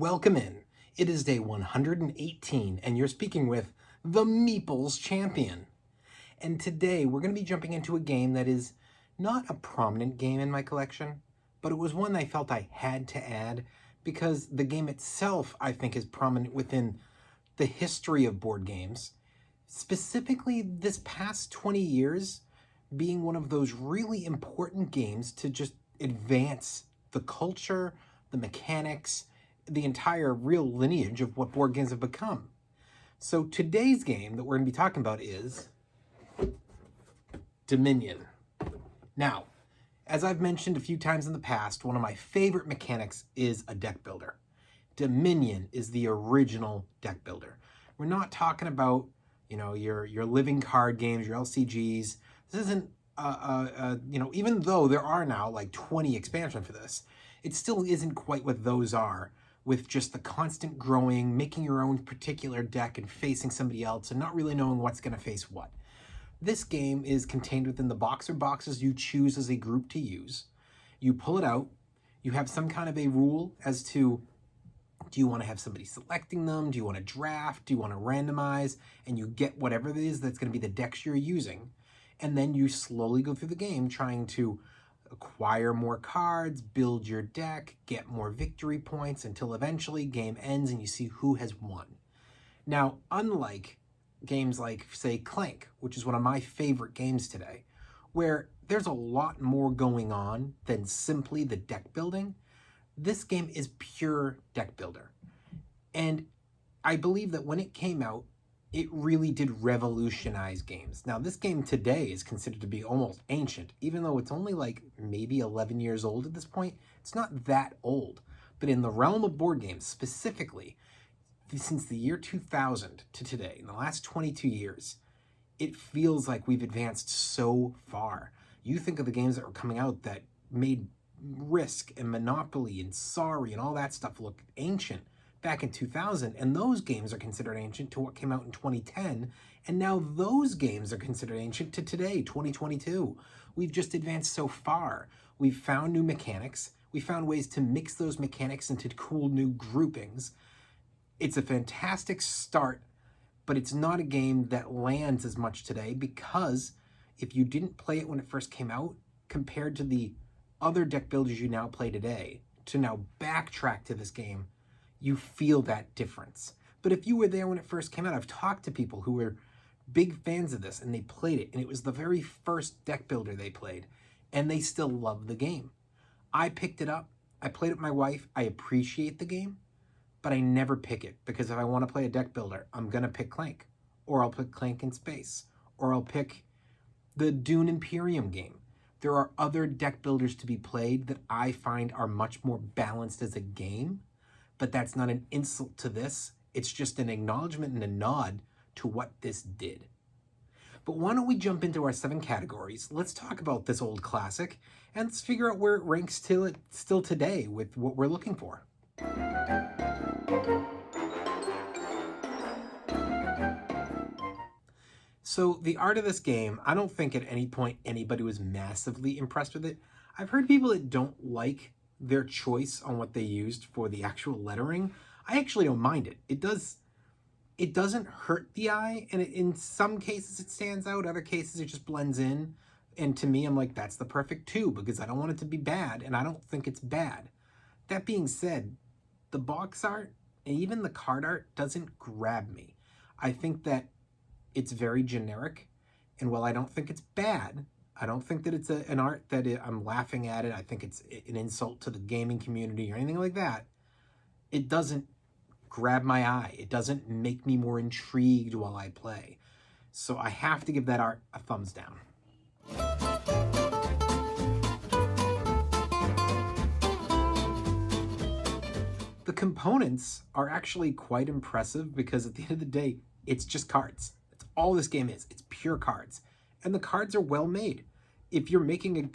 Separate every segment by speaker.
Speaker 1: Welcome in. It is day 118, and you're speaking with the Meeples Champion. And today we're going to be jumping into a game that is not a prominent game in my collection, but it was one I felt I had to add because the game itself, I think, is prominent within the history of board games. Specifically, this past 20 years being one of those really important games to just advance the culture, the mechanics, the entire real lineage of what board games have become. So today's game that we're going to be talking about is Dominion. Now, as I've mentioned a few times in the past, one of my favorite mechanics is a deck builder. Dominion is the original deck builder. We're not talking about, your living card games, your LCGs. This isn't, even though there are now like 20 expansions for this, it still isn't quite what those are, with just the constant growing, making your own particular deck and facing somebody else and not really knowing what's going to face what. This game is contained within the box or boxes you choose as a group to use. You pull it out, you have some kind of a rule as to, do you want to have somebody selecting them? Do you want to draft? Do you want to randomize? And you get whatever it is that's going to be the decks you're using. And then you slowly go through the game trying to acquire more cards, build your deck, get more victory points until eventually game ends and you see who has won. Now, unlike games like, say, Clank, which is one of my favorite games today, where there's a lot more going on than simply the deck building, this game is pure deck builder. And I believe that when it came out, it really did revolutionize games. Now, this game today is considered to be almost ancient, even though it's only like maybe 11 years old at this point. It's not that old. But in the realm of board games, specifically, since the year 2000 to today, in the last 22 years, it feels like we've advanced so far. You think of the games that were coming out that made Risk and Monopoly and Sorry and all that stuff look ancient back in 2000, and those games are considered ancient to what came out in 2010, and now those games are considered ancient to today, 2022. We've just advanced so far. We've found new mechanics. We found ways to mix those mechanics into cool new groupings. It's a fantastic start, but it's not a game that lands as much today because if you didn't play it when it first came out, compared to the other deck builders you now play today, to now backtrack to this game, you feel that difference. But if you were there when it first came out, I've talked to people who were big fans of this and they played it and it was the very first deck builder they played and they still love the game. I picked it up, I played it with my wife, I appreciate the game, but I never pick it because if I want to play a deck builder, I'm going to pick Clank, or I'll pick Clank in Space, or I'll pick the Dune Imperium game. There are other deck builders to be played that I find are much more balanced as a game, but that's not an insult to this. It's just an acknowledgement and a nod to what this did. But why don't we jump into our 7 categories? Let's talk about this old classic and let's figure out where it ranks still today with what we're looking for. So the art of this game, I don't think at any point anybody was massively impressed with it. I've heard people that don't like their choice on what they used for the actual lettering. I actually don't mind it. It doesn't hurt the eye, and in some cases it stands out, other cases it just blends in. And to me, I'm like, that's the perfect 2 because I don't want it to be bad, and I don't think it's bad. That being said, the box art and even the card art doesn't grab me. I think that it's very generic, and while I don't think it's bad, I don't think that it's an art that I'm laughing at it. I think it's an insult to the gaming community or anything like that. It doesn't grab my eye. It doesn't make me more intrigued while I play. So I have to give that art a thumbs down. The components are actually quite impressive because at the end of the day, it's just cards. That's all this game is. It's pure cards. And the cards are well made. If you're making an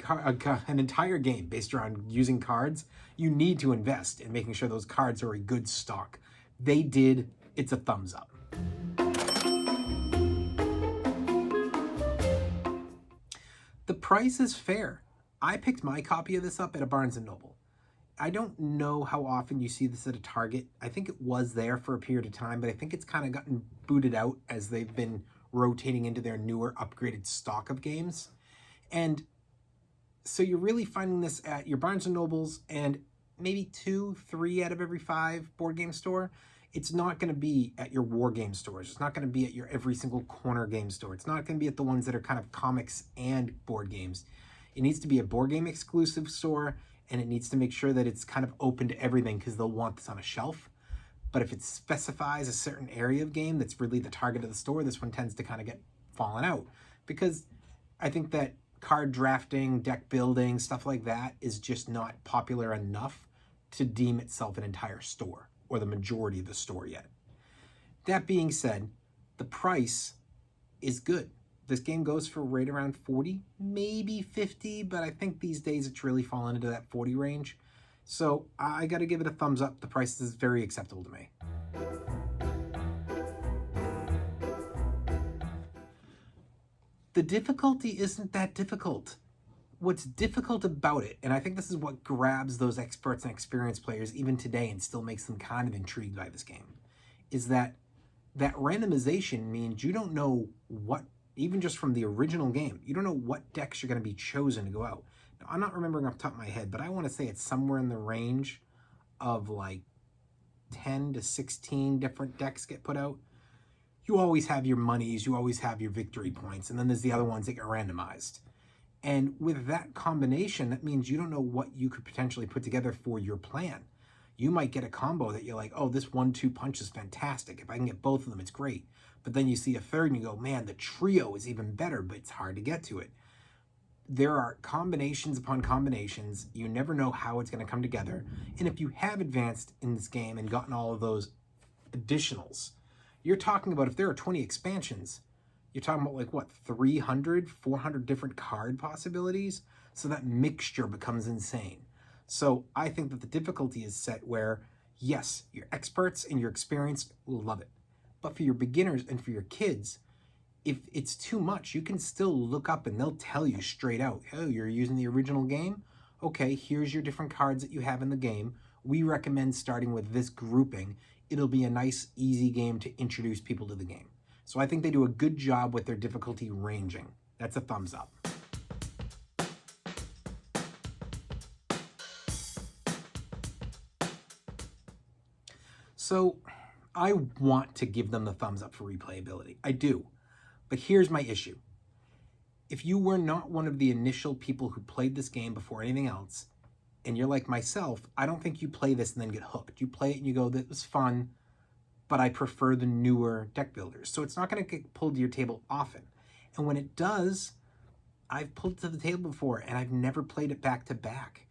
Speaker 1: entire game based around using cards, you need to invest in making sure those cards are a good stock. They did. It's a thumbs up. The price is fair. I picked my copy of this up at a Barnes & Noble. I don't know how often you see this at a Target. I think it was there for a period of time, but I think it's kind of gotten booted out as they've been rotating into their newer upgraded stock of games. And so you're really finding this at your Barnes & Nobles and maybe 2, 3 out of every 5 board game store. It's not going to be at your war game stores. It's not going to be at your every single corner game store. It's not going to be at the ones that are kind of comics and board games. It needs to be a board game exclusive store, and it needs to make sure that it's kind of open to everything because they'll want this on a shelf. But if it specifies a certain area of game that's really the target of the store, this one tends to kind of get fallen out. Because I think that card drafting, deck building, stuff like that is just not popular enough to deem itself an entire store or the majority of the store yet. That being said, the price is good. This game goes for right around 40, maybe 50, but I think these days it's really fallen into that 40 range. So I got to give it a thumbs up. The price is very acceptable to me. The difficulty isn't that difficult. What's difficult about it, and I think this is what grabs those experts and experienced players even today and still makes them kind of intrigued by this game, is that randomization means you don't know what, even just from the original game, you don't know what decks are going to be chosen to go out. Now, I'm not remembering off the top of my head, but I want to say it's somewhere in the range of like 10 to 16 different decks get put out. You always have your monies, you always have your victory points, and then there's the other ones that get randomized. And with that combination, that means you don't know what you could potentially put together for your plan. You might get a combo that you're like, oh, this 1-2 punch is fantastic. If I can get both of them, it's great. But then you see a third and you go, man, the trio is even better, but it's hard to get to it. There are combinations upon combinations. You never know how it's going to come together. And if you have advanced in this game and gotten all of those additionals, you're talking about, if there are 20 expansions, you're talking about like what, 300, 400 different card possibilities? So that mixture becomes insane. So I think that the difficulty is set where, yes, your experts and your experienced will love it. But for your beginners and for your kids, if it's too much, you can still look up and they'll tell you straight out, oh, you're using the original game? Okay, here's your different cards that you have in the game. We recommend starting with this grouping. It'll be a nice, easy game to introduce people to the game. So I think they do a good job with their difficulty ranging. That's a thumbs up. So I want to give them the thumbs up for replayability. I do. But here's my issue. If you were not one of the initial people who played this game before anything else, and you're like myself, I don't think you play this and then get hooked. You play it and you go, that was fun, but I prefer the newer deck builders. So it's not going to get pulled to your table often. And when it does, I've pulled it to the table before and I've never played it back to back.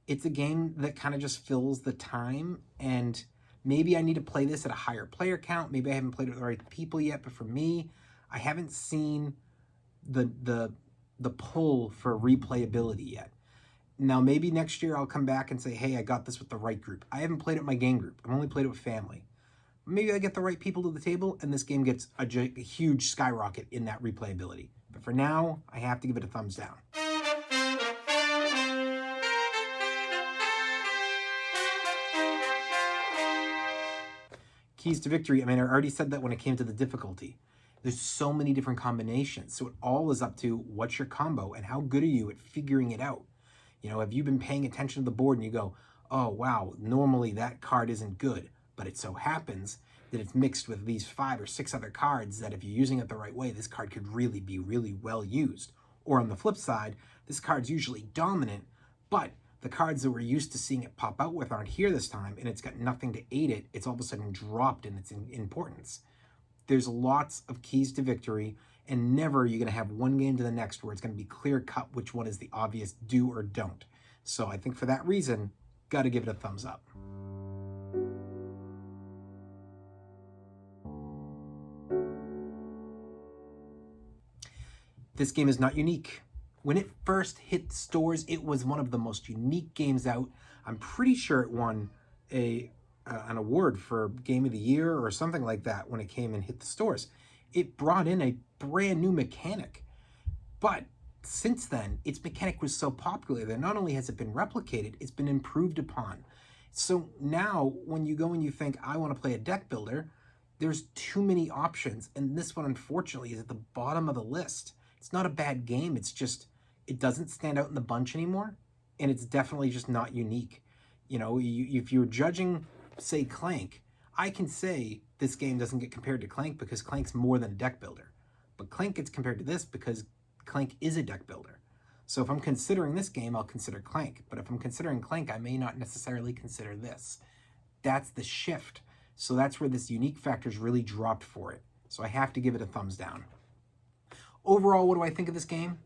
Speaker 1: It's a game that kind of just fills the time, and maybe I need to play this at a higher player count. Maybe I haven't played it with the right people yet, but for me, I haven't seen the pull for replayability yet. Now, maybe next year I'll come back and say, hey, I got this with the right group. I haven't played it with my game group. I've only played it with family. Maybe I get the right people to the table and this game gets a huge skyrocket in that replayability. But for now, I have to give it a thumbs down. Keys to victory. I mean, I already said that when it came to the difficulty. There's so many different combinations. So it all is up to what's your combo and how good are you at figuring it out. You know, have you been paying attention to the board and you go, oh, wow, normally that card isn't good. But it so happens that it's mixed with these 5 or 6 other cards that if you're using it the right way, this card could really be really well used. Or on the flip side, this card's usually dominant, but the cards that we're used to seeing it pop out with aren't here this time, and it's got nothing to aid it. It's all of a sudden dropped in its importance. There's lots of keys to victory, and never are you going to have one game to the next where it's going to be clear cut which one is the obvious do or don't. So I think for that reason, got to give it a thumbs up. This game is not unique. When it first hit stores, it was one of the most unique games out. I'm pretty sure it won an award for Game of the Year or something like that when it came and hit the stores. It brought in a brand new mechanic. But since then, its mechanic was so popular that not only has it been replicated, it's been improved upon. So now when you go and you think, I want to play a deck builder, there's too many options. And this one, unfortunately, is at the bottom of the list. It's not a bad game. It's just, it doesn't stand out in the bunch anymore. And it's definitely just not unique. You know, if you're judging, say, Clank, I can say this game doesn't get compared to Clank because Clank's more than a deck builder. But Clank gets compared to this because Clank is a deck builder. So if I'm considering this game, I'll consider Clank. But if I'm considering Clank, I may not necessarily consider this. That's the shift. So that's where this unique factor's really dropped for it. So I have to give it a thumbs down. Overall, what do I think of this game?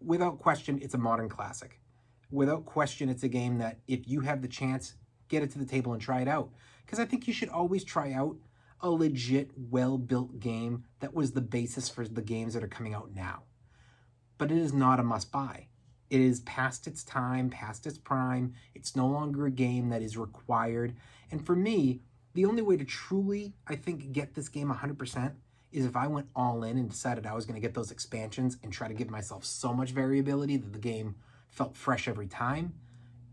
Speaker 1: Without question, it's a modern classic. Without question, it's a game that if you have the chance, get it to the table and try it out. Because I think you should always try out a legit, well-built game that was the basis for the games that are coming out now. But it is not a must-buy. It is past its time, past its prime. It's no longer a game that is required. And for me, the only way to truly, I think, get this game 100% is if I went all in and decided I was going to get those expansions and try to give myself so much variability that the game felt fresh every time.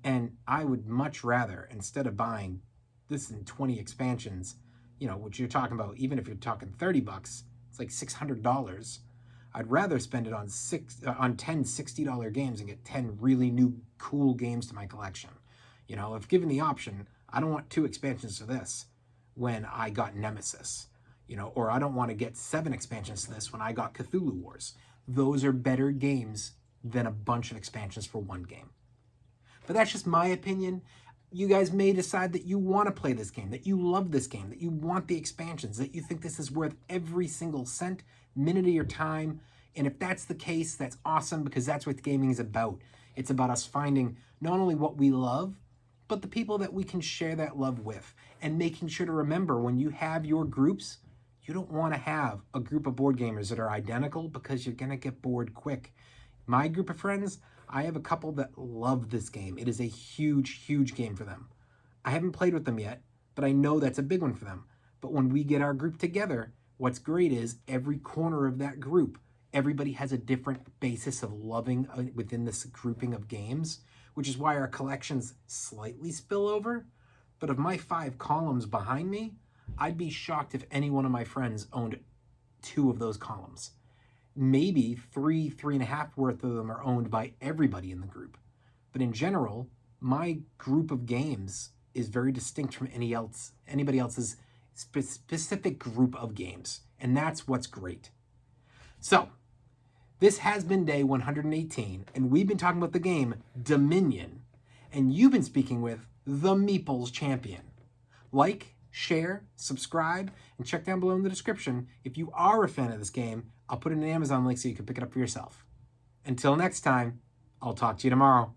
Speaker 1: And I would much rather, instead of buying this in 20 expansions, you know, which you're talking about, even if you're talking $30, it's like $600. I'd rather spend it on 10 $60 games and get 10 really new cool games to my collection. You know, if given the option, I don't want 2 expansions to this when I got Nemesis, you know, or I don't want to get 7 expansions to this when I got Cthulhu Wars. Those are better games than a bunch of expansions for one game. But that's just my opinion. You guys may decide that you want to play this game, that you love this game, that you want the expansions, that you think this is worth every single cent, minute of your time. And if that's the case, that's awesome, because that's what gaming is about. It's about us finding not only what we love, but the people that we can share that love with. And making sure to remember, when you have your groups, you don't want to have a group of board gamers that are identical, because you're going to get bored quick. My group of friends, I have a couple that love this game. It is a huge, huge game for them. I haven't played with them yet, but I know that's a big one for them. But when we get our group together, what's great is every corner of that group, everybody has a different basis of loving within this grouping of games, which is why our collections slightly spill over. But of my 5 columns behind me, I'd be shocked if any one of my friends owned 2 of those columns. Maybe 3.5 worth of them are owned by everybody in the group. But in general, my group of games is very distinct from anybody else's specific group of games. And that's what's great. So, this has been day 118, and we've been talking about the game Dominion. And you've been speaking with the Meeples Champion. Like, share, subscribe, and check down below in the description if you are a fan of this game. I'll put in an Amazon link so you can pick it up for yourself. Until next time, I'll talk to you tomorrow.